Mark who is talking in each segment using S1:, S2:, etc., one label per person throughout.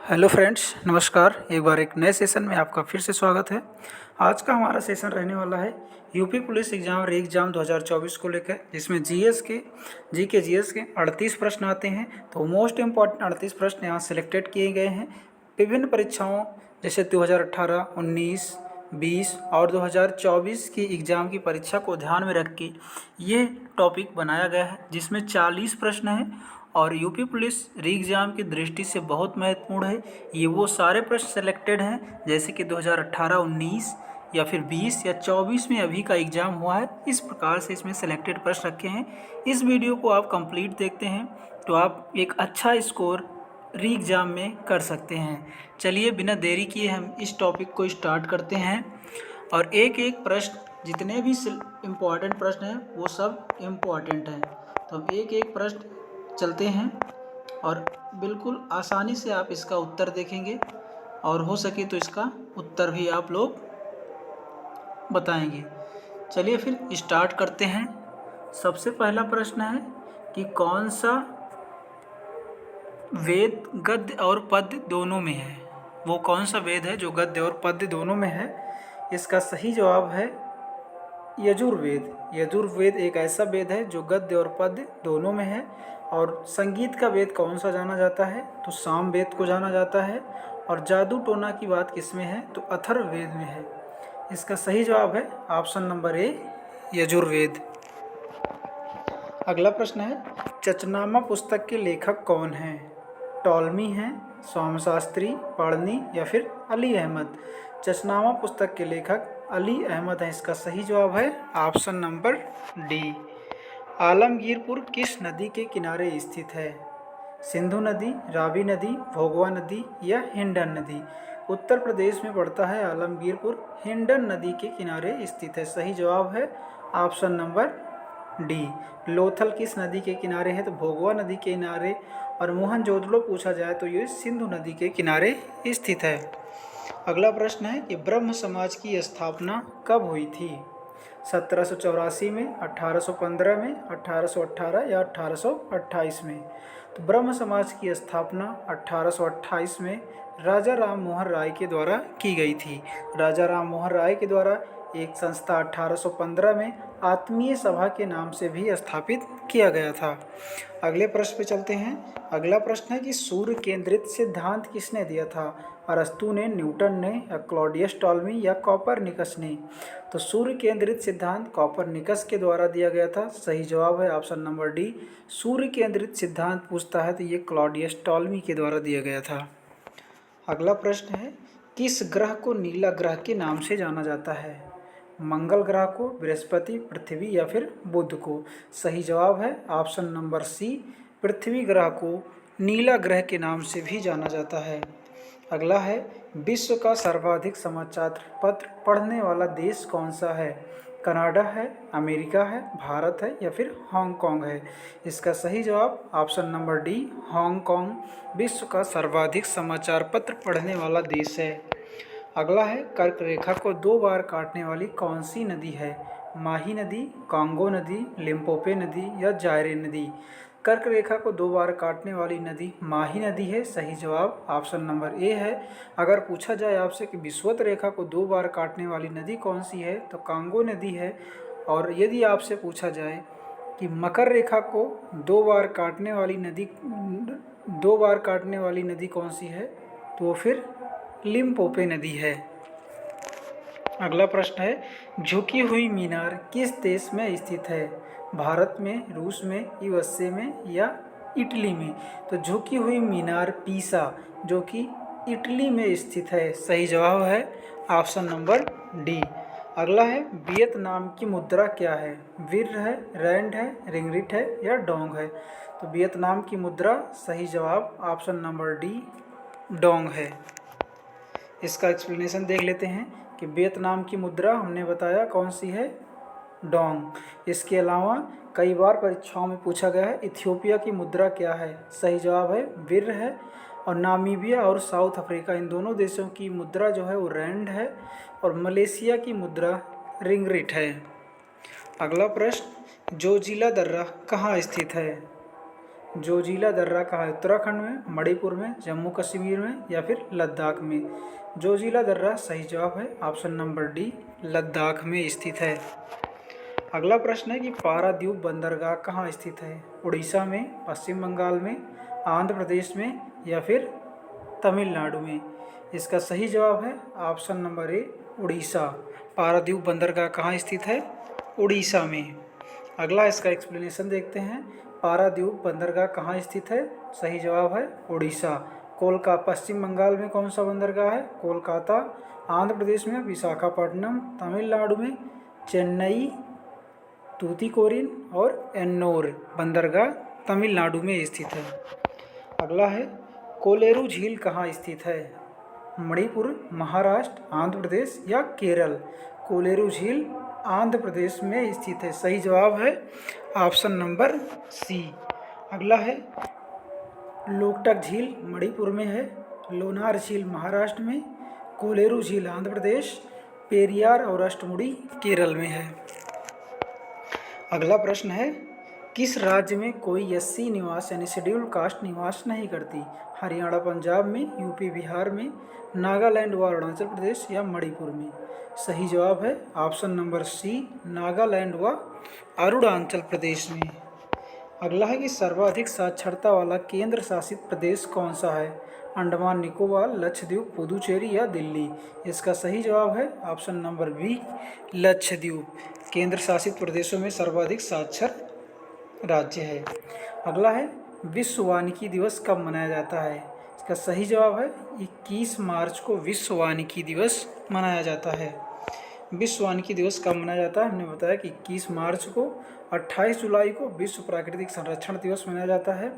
S1: Hello friends, नमस्कार। एक बार एक नए सेशन में आपका फिर से स्वागत है। आज का हमारा सेशन रहने वाला है यूपी पुलिस एग्ज़ाम री एग्ज़ाम 2024 को लेकर, जिसमें जीएस के 38 प्रश्न आते हैं। तो मोस्ट इम्पॉर्टेंट 38 प्रश्न यहाँ सिलेक्टेड किए गए हैं। विभिन्न परीक्षाओं जैसे 2018, 19, 20 और 2024 की एग्ज़ाम की परीक्षा को ध्यान में रख के ये टॉपिक बनाया गया है, जिसमें 40 प्रश्न हैं और यूपी पुलिस री एग्ज़ाम की दृष्टि से बहुत महत्वपूर्ण है। ये वो सारे प्रश्न सेलेक्टेड हैं जैसे कि 2018, 19 या फिर 20 या 24 में अभी का एग्ज़ाम हुआ है। इस प्रकार से इसमें सेलेक्टेड प्रश्न रखे हैं। इस वीडियो को आप कंप्लीट देखते हैं तो आप एक अच्छा स्कोर री एग्ज़ाम में कर सकते हैं। चलिए बिना देरी किए हम इस टॉपिक को स्टार्ट करते हैं और एक एक प्रश्न, जितने भी इम्पॉर्टेंट प्रश्न हैं वो सब इम्पॉर्टेंट हैं। तो हम एक एक प्रश्न चलते हैं और बिल्कुल आसानी से आप इसका उत्तर देखेंगे और हो सके तो इसका उत्तर भी आप लोग बताएंगे। चलिए फिर स्टार्ट करते हैं। सबसे पहला प्रश्न है कि कौन सा वेद गद्य और पद्य दोनों में है। वो कौन सा वेद है जो गद्य और पद्य दोनों में है? इसका सही जवाब है यजुर्वेद। यजुर्वेद एक ऐसा वेद है जो गद्य और पद्य दोनों में है। और संगीत का वेद कौन सा जाना जाता है? तो साम वेद को जाना जाता है। और जादू टोना की बात किसमें है? तो अथर्ववेद में है। इसका सही जवाब है ऑप्शन नंबर ए, यजुर्वेद। अगला प्रश्न है, चचनामा पुस्तक के लेखक कौन हैं? टॉलमी हैं, सोमशास्त्री, पढ़नी या फिर अली अहमद। चचनामा पुस्तक के लेखक अली अहमद हैं। इसका सही जवाब है ऑप्शन नंबर डी। आलमगीरपुर किस नदी के किनारे स्थित है? सिंधु नदी, रावी नदी, भोगवा नदी या हिंडन नदी। उत्तर प्रदेश में पड़ता है आलमगीरपुर, हिंडन नदी के किनारे स्थित है। सही जवाब है ऑप्शन नंबर डी। लोथल किस नदी के किनारे है? तो भोगवा नदी के किनारे। और मोहनजोदड़ो पूछा जाए तो ये सिंधु नदी के किनारे स्थित है। अगला प्रश्न है कि ब्रह्म समाज की स्थापना कब हुई थी? 1784 में, 1815 में, 1818 या 1828 में। तो ब्रह्म समाज की स्थापना 1828 में राजा राम मोहन राय के द्वारा की गई थी। राजा राम मोहन राय के द्वारा एक संस्था 1815 में आत्मीय सभा के नाम से भी स्थापित किया गया था। अगले प्रश्न पे चलते हैं। अगला प्रश्न है कि सूर्य केंद्रित सिद्धांत किसने दिया था? अरस्तु ने, न्यूटन ने या क्लॉडियस टॉलमी या कॉपरनिकस ने। तो सूर्य केंद्रित सिद्धांत कॉपरनिकस के द्वारा दिया गया था। सही जवाब है ऑप्शन नंबर डी। सूर्य केंद्रित सिद्धांत पूछता है तो ये क्लॉडियस टॉलमी के द्वारा दिया गया था। अगला प्रश्न है, किस ग्रह को नीला ग्रह के नाम से जाना जाता है? मंगल ग्रह को, बृहस्पति, पृथ्वी या फिर बुध को। सही जवाब है ऑप्शन नंबर सी। पृथ्वी ग्रह को नीला ग्रह के नाम से भी जाना जाता है। अगला है, विश्व का सर्वाधिक समाचार पत्र पढ़ने वाला देश कौन सा है? कनाडा है, अमेरिका है, भारत है या फिर हांगकांग है। इसका सही जवाब ऑप्शन नंबर डी, हांगकांग विश्व का सर्वाधिक समाचार पत्र पढ़ने वाला देश है। अगला है, कर्क रेखा को 2 बार काटने वाली कौन सी नदी है? माही नदी, कांगो नदी, लिम्पोपो नदी या जायरे नदी। कर्क रेखा को 2 बार काटने वाली नदी माही नदी है। सही जवाब ऑप्शन नंबर ए है। अगर पूछा जाए आपसे कि विषुवत रेखा को 2 बार काटने वाली नदी कौन सी है, तो कांगो नदी है। और यदि आपसे पूछा जाए कि मकर रेखा को 2 बार काटने वाली नदी कौन सी है, तो वो फिर लिम्पोपो नदी है। अगला प्रश्न है, झुकी हुई मीनार किस देश में स्थित है? भारत में, रूस में, यूएसए में या इटली में। तो झुकी हुई मीनार पीसा, जो कि इटली में स्थित है। सही जवाब है ऑप्शन नंबर डी। अगला है, वियतनाम की मुद्रा क्या है? विर है, रैंड है, रिंगरिट है या डोंग है। तो वियतनाम की मुद्रा, सही जवाब ऑप्शन नंबर डी, डोंग है। इसका एक्सप्लेनेशन देख लेते हैं कि वियतनाम की मुद्रा हमने बताया कौन सी है, डोंग। इसके अलावा कई बार परीक्षाओं में पूछा गया है, इथियोपिया की मुद्रा क्या है? सही जवाब है विर है। और नामीबिया और साउथ अफ्रीका, इन दोनों देशों की मुद्रा जो है वो रैंड है। और मलेशिया की मुद्रा रिंगरिट है। अगला प्रश्न, जोजिला दर्रा कहाँ स्थित है? जोजिला दर्रा कहाँ है? उत्तराखंड में, मणिपुर में, जम्मू कश्मीर में या फिर लद्दाख में? जोजिला दर्रा सही जवाब है ऑप्शन नंबर डी, लद्दाख में स्थित है। अगला प्रश्न है कि पारादीप बंदरगाह कहाँ स्थित है? उड़ीसा में, पश्चिम बंगाल में, आंध्र प्रदेश में या फिर तमिलनाडु में? इसका सही जवाब है option number A, Orissa. Paradip बंदरगाह कहाँ स्थित है? उड़ीसा में। अगला इसका एक्सप्लेनेशन देखते हैं। पारादीप बंदरगाह कहाँ स्थित है? सही जवाब है उड़ीसा। कोलकाता, पश्चिम बंगाल में कौन सा बंदरगाह है? कोलकाता। आंध्र प्रदेश में विशाखापट्टनम, तमिलनाडु में चेन्नई, तूतीकोरिन और एन्नोर बंदरगाह तमिलनाडु में स्थित है। अगला है कोलेरू झील कहाँ स्थित है? मणिपुर, महाराष्ट्र, आंध्र प्रदेश या केरल? कोलेरू झील आंध्र प्रदेश में स्थित है। सही जवाब है ऑप्शन नंबर सी। अगला है लोकटक झील मणिपुर में है, लोनार झील महाराष्ट्र में, कोलेरू झील आंध्र प्रदेश, पेरियार और अष्टमुड़ी केरल में है। अगला प्रश्न है किस राज्य में कोई एससी निवास यानी शेड्यूल कास्ट निवास नहीं करती? हरियाणा, पंजाब में, यूपी, बिहार में, नागालैंड व अरुणाचल प्रदेश या मणिपुर में? सही जवाब है ऑप्शन नंबर सी, नागालैंड व अरुणाचल प्रदेश में। अगला है कि सर्वाधिक साक्षरता वाला केंद्र शासित प्रदेश कौन सा है? अंडमान निकोबार, लक्षद्वीप, पुदुचेरी या दिल्ली? इसका सही जवाब है ऑप्शन नंबर बी, लक्षद्वीप। केंद्र शासित प्रदेशों में सर्वाधिक साक्षर राज्य है। अगला है विश्व वानिकी दिवस कब मनाया जाता है? इसका सही जवाब है 21 मार्च को विश्व वानिकी दिवस मनाया जाता है। विश्व वानिकी दिवस कब मनाया जाता है? हमने बताया कि 21 मार्च को। 28 जुलाई को विश्व प्राकृतिक संरक्षण दिवस मनाया जाता है।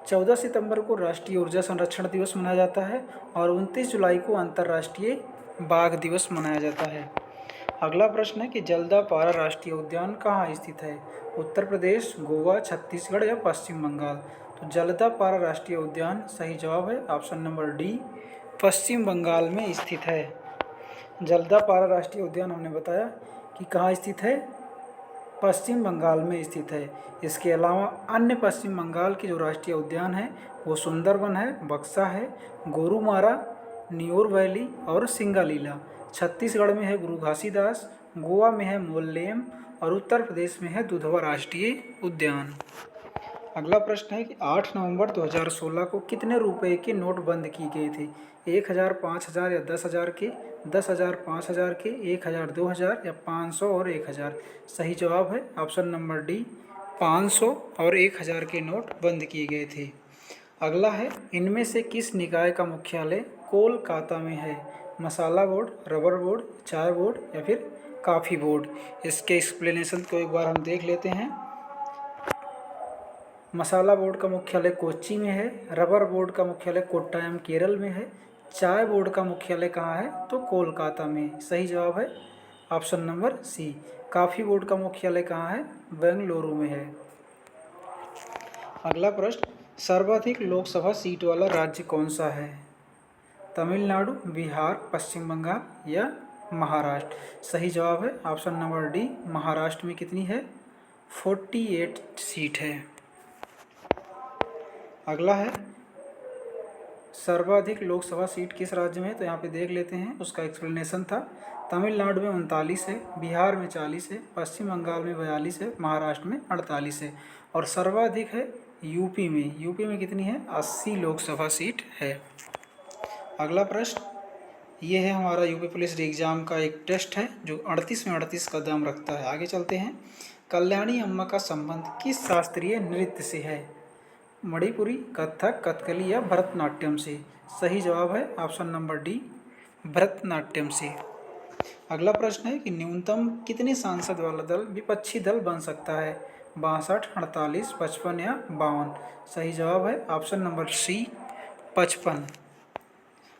S1: 14 सितंबर को राष्ट्रीय ऊर्जा संरक्षण दिवस मनाया जाता है और 29 जुलाई को अंतर्राष्ट्रीय बाघ दिवस मनाया जाता है। अगला प्रश्न है कि जलदापारा राष्ट्रीय उद्यान कहाँ स्थित है? उत्तर प्रदेश, गोवा, छत्तीसगढ़ या पश्चिम बंगाल? तो जलदापारा राष्ट्रीय उद्यान सही जवाब है ऑप्शन नंबर डी, पश्चिम बंगाल में स्थित है। जलदापारा राष्ट्रीय उद्यान हमने बताया कि कहाँ स्थित है? पश्चिम बंगाल में स्थित है। इसके अलावा अन्य पश्चिम बंगाल के जो राष्ट्रीय उद्यान हैं वो सुंदरवन है, बक्सा है, गोरुमारा, न्योर वैली और सिंगालीला। छत्तीसगढ़ में है गुरु घासीदास, गोवा में है मोल्लेम और उत्तर प्रदेश में है दुधवा राष्ट्रीय उद्यान। अगला प्रश्न है कि 8 नवंबर 2016 को कितने रुपए के नोट बंद किए गए थे? 1000, 5000 या 10,000 के? 10,000, 5,000 के, 1000, 2000 या 500 और 1000? सही जवाब है ऑप्शन नंबर डी, 500 और 1000 के नोट बंद किए गए थे। अगला है इनमें से किस निकाय का मुख्यालय कोलकाता में है? मसाला बोर्ड, रबर बोर्ड, चाय बोर्ड या फिर कॉफ़ी बोर्ड? इसके एक्सप्लेनेशन को एक बार हम देख लेते हैं। मसाला बोर्ड का मुख्यालय कोच्चि में है, रबर बोर्ड का मुख्यालय कोट्टायम केरल में है, चाय बोर्ड का मुख्यालय कहाँ है? तो कोलकाता में। सही जवाब है option number C. Coffee board का मुख्यालय कहाँ है? बेंगलुरु में है। अगला प्रश्न सर्वाधिक लोकसभा सीट वाला राज्य कौन सा है? तमिलनाडु, बिहार, पश्चिम बंगाल या महाराष्ट्र? सही जवाब है ऑप्शन नंबर डी, महाराष्ट्र में कितनी है? 48 सीट है। अगला है सर्वाधिक लोकसभा सीट किस राज्य में है? तो यहाँ पे देख लेते हैं, उसका एक्सप्लेनेशन था। तमिलनाडु में 39 है, बिहार में 40 है, पश्चिम बंगाल में 42 है, महाराष्ट्र में 48 है और सर्वाधिक है यूपी में। यूपी में कितनी है? 80 लोकसभा सीट है। अगला प्रश्न ये है हमारा यूपी पुलिस एग्जाम का एक टेस्ट है जो 38 में 38 का दाम रखता है। आगे चलते हैं। कल्याणी अम्मा का संबंध किस शास्त्रीय नृत्य से है? मणिपुरी, कथक, कथकली या भरतनाट्यम से? सही जवाब है ऑप्शन नंबर डी, भरतनाट्यम से। अगला प्रश्न है कि न्यूनतम कितने सांसद वाला दल विपक्षी दल बन सकता है? 62, 48, 55 या 52? सही जवाब है ऑप्शन नंबर सी, 55।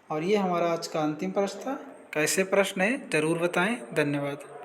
S1: और ये हमारा आज का अंतिम प्रश्न था। कैसे प्रश्न है ज़रूर बताएं। धन्यवाद।